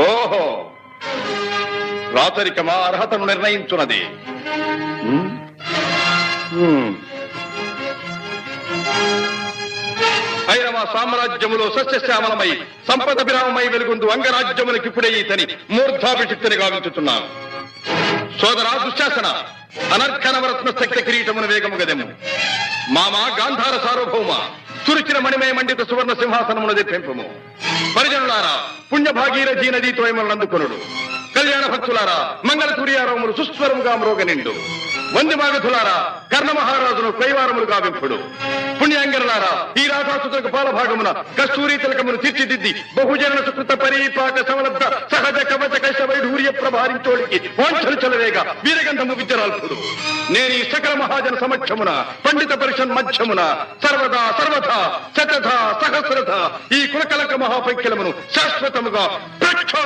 ఓహో, రాచరికమా అర్హతను నిర్ణయించున్నది. ఐరవ సామ్రాజ్యములో సస్యశ్యామలమై సంపద విరామమై వెలుగుందు అంగరాజ్యములకి ఇప్పుడే ఈతని మూర్ధాభిషిక్తిని గావించుతున్నాను. సోదరా దుశ్శాసన, అనర్ఘనవరత్న శక్తి కిరీటమును వేగము గదెము. మామా గాంధార సార్వభౌమ, చురిచిన మణిమయ మండిత సువర్ణ సింహాసనమును తెప్పింపము. పరిజనులారా, పుణ్యభాగీరథీ నదీ తోయములను అందుకొనుడు. కళ్యాణ భక్తులారా, మంగళ సూర్యారవములు సుస్వరముగా మ్రోగనిండు. వంది మాగధులారా, కర్ణ మహారాజును కైవారములు గావింపుడు. పుణ్యాంగరులారా, ఈ రాధాసుతులకు పాలభాగమున కస్తూరి తిలకమును తీర్చిదిద్ది బహుజన సుకృత పరీపాక సమలబ్ధ సహజ కవచ కైశ వైఢూర్య ప్రభారించోడికి వాంఛలు చలవేగా వీరగంధము విద్యరాల్పుడు. నేను ఈ సకల మహాజన సమక్షమున పండిత పరిషన్ మధ్యమున సర్వదా సర్వథా శతధ సహస్రథ ఈ కులకలక మహాపైక్యలమును శాశ్వతముగా